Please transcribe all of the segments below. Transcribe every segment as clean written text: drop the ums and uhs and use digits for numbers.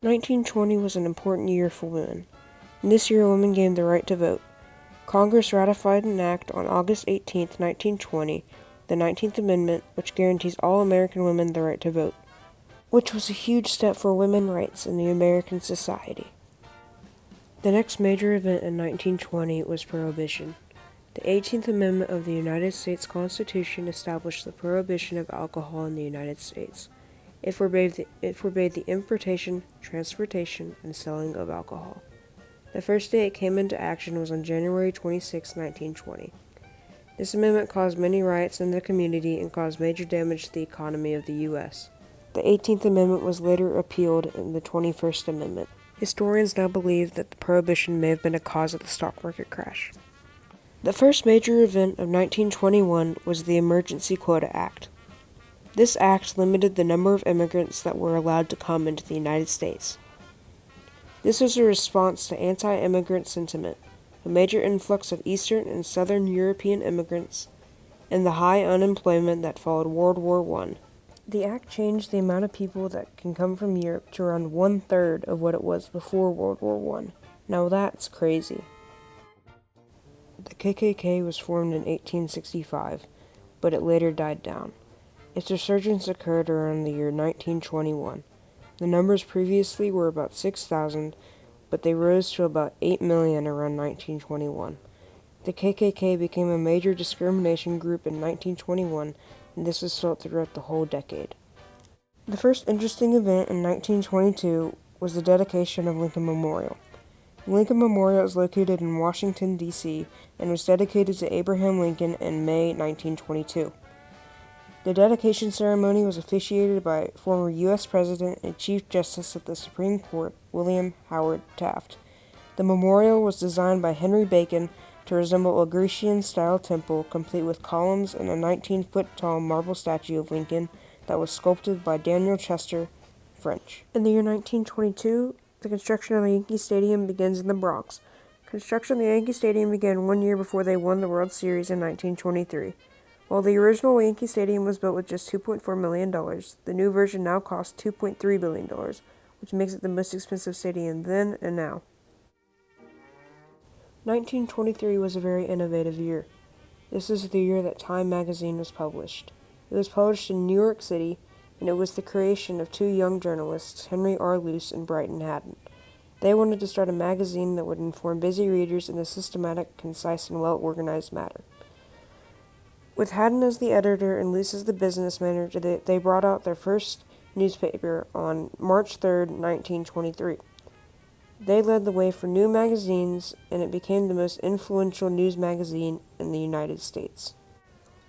1920 was an important year for women. In this year, women gained the right to vote. Congress ratified an act on August 18, 1920, the 19th Amendment, which guarantees all American women the right to vote, which was a huge step for women's rights in the American society. The next major event in 1920 was Prohibition. The 18th Amendment of the United States Constitution established the prohibition of alcohol in the United States. It forbade the importation, transportation, and selling of alcohol. The first day it came into action was on January 26, 1920. This amendment caused many riots in the community and caused major damage to the economy of the U.S. The 18th Amendment was later repealed in the 21st Amendment. Historians now believe that the prohibition may have been a cause of the stock market crash. The first major event of 1921 was the Emergency Quota Act. This act limited the number of immigrants that were allowed to come into the United States. This was a response to anti-immigrant sentiment, a major influx of Eastern and Southern European immigrants, and the high unemployment that followed World War I. The act changed the amount of people that can come from Europe to around 1/3 of what it was before World War I. Now that's crazy. The KKK was formed in 1865, but it later died down. Its resurgence occurred around the year 1921. The numbers previously were about 6,000, but they rose to about 8 million around 1921. The KKK became a major discrimination group in 1921, and this was felt throughout the whole decade. The first interesting event in 1922 was the dedication of Lincoln Memorial. Lincoln Memorial is located in Washington, D.C., and was dedicated to Abraham Lincoln in May 1922. The dedication ceremony was officiated by former U.S. President and Chief Justice of the Supreme Court, William Howard Taft. The memorial was designed by Henry Bacon to resemble a Grecian-style temple, complete with columns and a 19-foot-tall marble statue of Lincoln that was sculpted by Daniel Chester, French. In the year 1922, the construction of the Yankee Stadium begins in the Bronx. Construction of the Yankee Stadium began 1 year before they won the World Series in 1923. While the original Yankee Stadium was built with just $2.4 million, the new version now costs $2.3 billion, which makes it the most expensive stadium then and now. 1923 was a very innovative year. This is the year that Time magazine was published. It was published in New York City, and it was the creation of two young journalists, Henry R. Luce and Brighton Haddon. They wanted to start a magazine that would inform busy readers in a systematic, concise, and well-organized manner. With Haddon as the editor and Luce as the business manager, they brought out their first newspaper on March 3, 1923. They led the way for new magazines, and it became the most influential news magazine in the United States.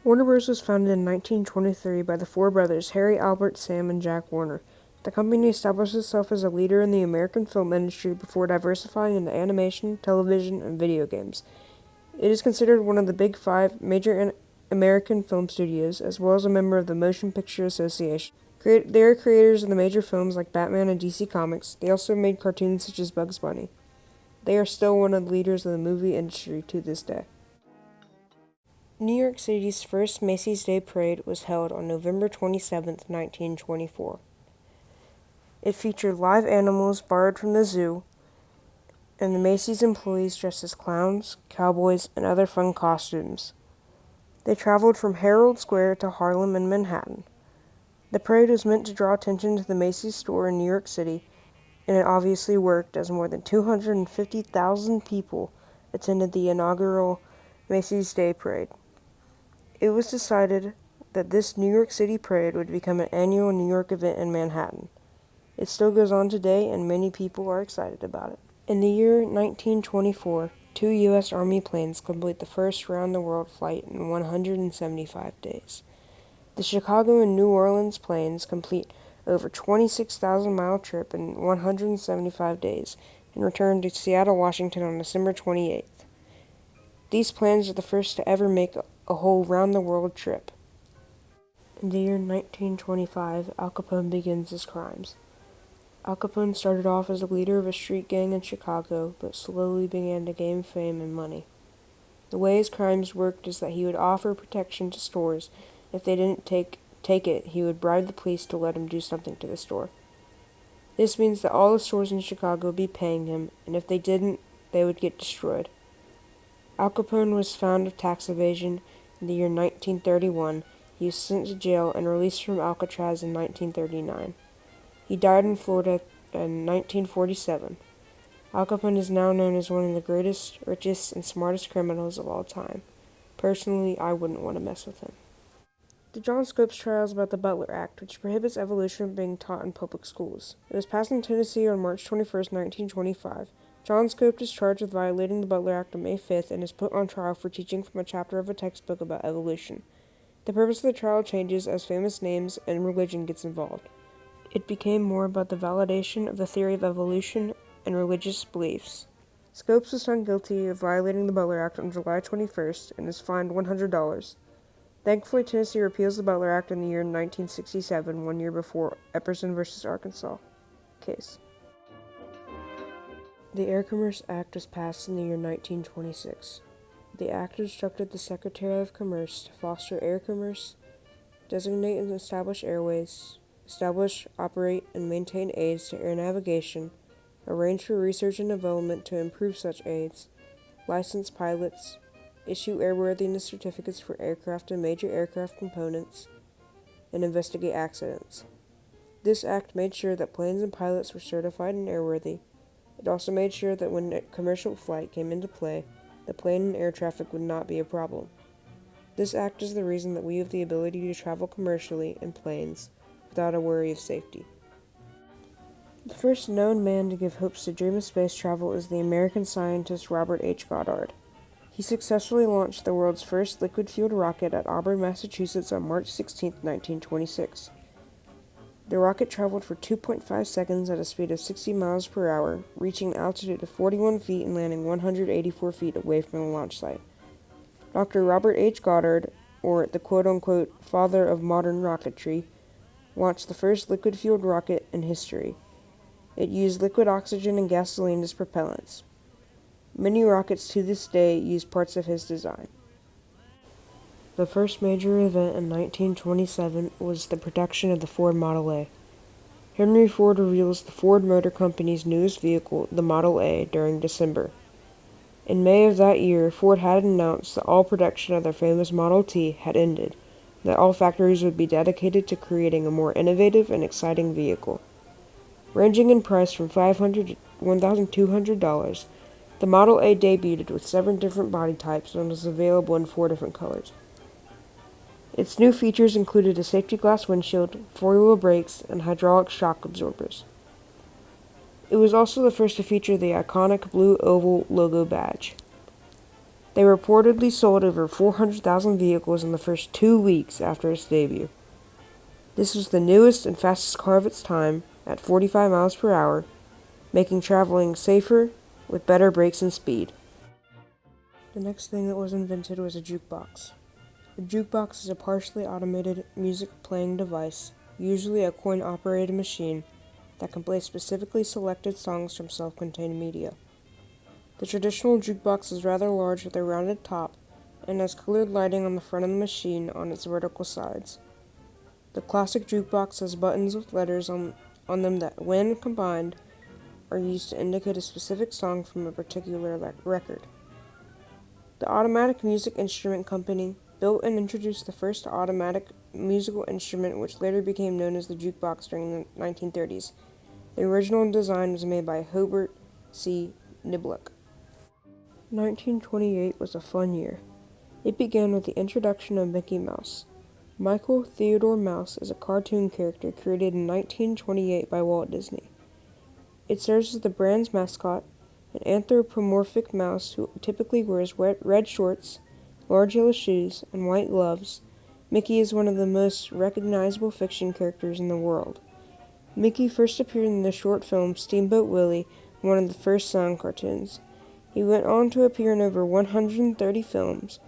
Warner Bros. Was founded in 1923 by the four brothers Harry, Albert, Sam, and Jack Warner. The company established itself as a leader in the American film industry before diversifying into animation, television, and video games. It is considered one of the Big Five major American film studios, as well as a member of the Motion Picture Association. They are creators of the major films like Batman and DC Comics. They also made cartoons such as Bugs Bunny. They are still one of the leaders of the movie industry to this day. New York City's first Macys Day Parade was held on November 27, 1924. It featured live animals borrowed from the zoo, and the Macy's employees dressed as clowns, cowboys, and other fun costumes. They traveled from Herald Square to Harlem and Manhattan. The parade was meant to draw attention to the Macy's store in New York City, and it obviously worked, as more than 250,000 people attended the inaugural Macy's Day Parade. It was decided that this New York City parade would become an annual New York event in Manhattan. It still goes on today, and many people are excited about it. In the year 1924, 2 U.S. Army planes complete the first round-the-world flight in 175 days. The Chicago and New Orleans planes complete over 26,000-mile trip in 175 days and return to Seattle, Washington on December 28th. These planes are the first to ever make a whole round-the-world trip. In the year 1925, Al Capone begins his crimes. Al Capone started off as a leader of a street gang in Chicago, but slowly began to gain fame and money. The way his crimes worked is that he would offer protection to stores. If they didn't take it, he would bribe the police to let him do something to the store. This means that all the stores in Chicago would be paying him, and if they didn't, they would get destroyed. Al Capone was found of tax evasion in the year 1931. He was sent to jail and released from Alcatraz in 1939. He died in Florida in 1947. Al Capone is now known as one of the greatest, richest, and smartest criminals of all time. Personally, I wouldn't want to mess with him. The John Scopes trial is about the Butler Act, which prohibits evolution from being taught in public schools. It was passed in Tennessee on March 21, 1925. John Scopes is charged with violating the Butler Act on May 5th and is put on trial for teaching from a chapter of a textbook about evolution. The purpose of the trial changes as famous names and religion gets involved. It became more about the validation of the theory of evolution and religious beliefs. Scopes was found guilty of violating the Butler Act on July 21st and is fined $100. Thankfully, Tennessee repeals the Butler Act in the year 1967, 1 year before Epperson v. Arkansas case. The Air Commerce Act was passed in the year 1926. The act instructed the Secretary of Commerce to foster air commerce, designate and establish airways, establish, operate, and maintain aids to air navigation, arrange for research and development to improve such aids, license pilots, issue airworthiness certificates for aircraft and major aircraft components, and investigate accidents. This act made sure that planes and pilots were certified and airworthy. It also made sure that when a commercial flight came into play, the plane and air traffic would not be a problem. This act is the reason that we have the ability to travel commercially in planes without a worry of safety. The first known man to give hopes to dream of space travel is the American scientist Robert H. Goddard. He successfully launched the world's first liquid-fueled rocket at Auburn, Massachusetts on March 16, 1926. The rocket traveled for 2.5 seconds at a speed of 60 miles per hour, reaching an altitude of 41 feet and landing 184 feet away from the launch site. Dr. Robert H. Goddard, or the quote-unquote father of modern rocketry, launched the first liquid-fueled rocket in history. It used liquid oxygen and gasoline as propellants. Many rockets to this day use parts of his design. The first major event in 1927 was the production of the Ford Model A. Henry Ford reveals the Ford Motor Company's newest vehicle, the Model A, during December. In May of that year, Ford had announced that all production of their famous Model T had ended, and that all factories would be dedicated to creating a more innovative and exciting vehicle. Ranging in price from $500 to $1,200, the Model A debuted with 7 different body types and was available in 4 different colors. Its new features included a safety glass windshield, 4-wheel brakes, and hydraulic shock absorbers. It was also the first to feature the iconic blue oval logo badge. They reportedly sold over 400,000 vehicles in the first 2 weeks after its debut. This was the newest and fastest car of its time, at 45 miles per hour, making traveling safer with better brakes and speed. The next thing that was invented was a jukebox. A jukebox is a partially automated music-playing device, usually a coin-operated machine, that can play specifically selected songs from self-contained media. The traditional jukebox is rather large with a rounded top and has colored lighting on the front of the machine on its vertical sides. The classic jukebox has buttons with letters on them that, when combined, are used to indicate a specific song from a particular record. The Automatic Music Instrument Company built and introduced the first automatic musical instrument, which later became known as the jukebox during the 1930s. The original design was made by Hobart C. Niblock. 1928 was a fun year. It began with the introduction of Mickey Mouse. Michael Theodore Mouse is a cartoon character created in 1928 by Walt Disney. It serves as the brand's mascot, an anthropomorphic mouse who typically wears red shorts, large yellow shoes, and white gloves. Mickey is one of the most recognizable fiction characters in the world. Mickey first appeared in the short film Steamboat Willie, one of the first sound cartoons. He went on to appear in over 130 films.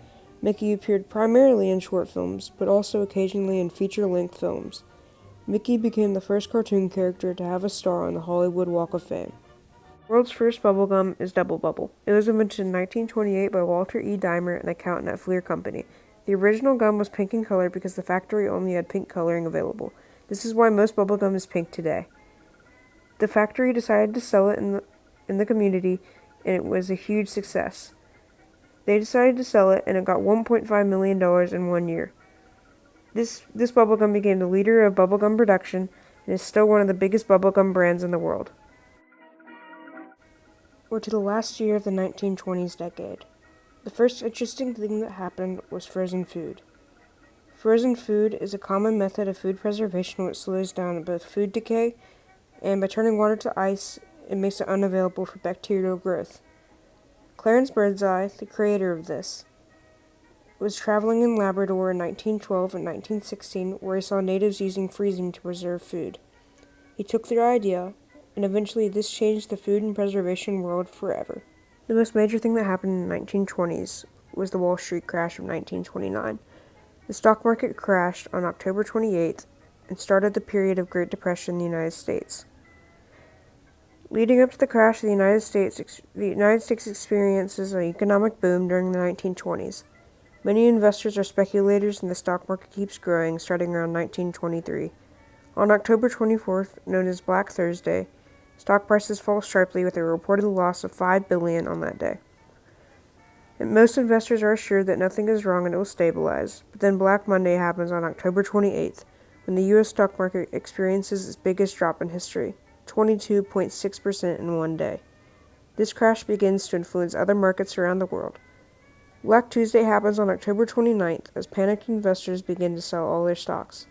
Mickey appeared primarily in short films, but also occasionally in feature-length films. Mickey became the first cartoon character to have a star on the Hollywood Walk of Fame. The world's first bubblegum is Double Bubble. It was invented in 1928 by Walter E. Dimer, an accountant at Fleer Company. The original gum was pink in color because the factory only had pink coloring available. This is why most bubblegum is pink today. The factory decided to sell it in the community, and it was a huge success. They decided to sell it, and it got $1.5 million in 1 year. This bubblegum became the leader of bubblegum production and is still one of the biggest bubblegum brands in the world. We're to the last year of the 1920s decade. The first interesting thing that happened was frozen food. Frozen food is a common method of food preservation which slows down both food decay, and by turning water to ice, it makes it unavailable for bacterial growth. Clarence Birdseye, the creator of this, was traveling in Labrador in 1912 and 1916, where he saw natives using freezing to preserve food. He took their idea, and eventually this changed the food and preservation world forever. The most major thing that happened in the 1920s was the Wall Street crash of 1929. The stock market crashed on October 28th and started the period of Great Depression in the United States. Leading up to the crash of the United States experiences an economic boom during the 1920s. Many investors are speculators and the stock market keeps growing starting around 1923. On October 24th, known as Black Thursday, stock prices fall sharply with a reported loss of $5 billion on that day. And most investors are assured that nothing is wrong and it will stabilize, but then Black Monday happens on October 28th, when the U.S. stock market experiences its biggest drop in history, 22.6% in one day. This crash begins to influence other markets around the world. Black Tuesday happens on October 29th as panicked investors begin to sell all their stocks.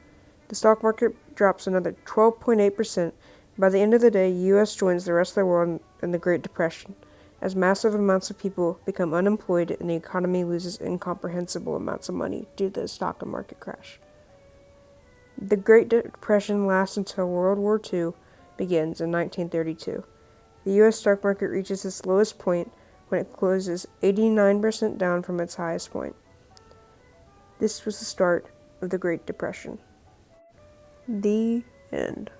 The stock market drops another 12.8%. By the end of the day, the U.S. joins the rest of the world in the Great Depression, as massive amounts of people become unemployed and the economy loses incomprehensible amounts of money due to the stock market crash. The Great Depression lasts until World War II begins in 1932. The U.S. stock market reaches its lowest point when it closes 89% down from its highest point. This was the start of the Great Depression. The end.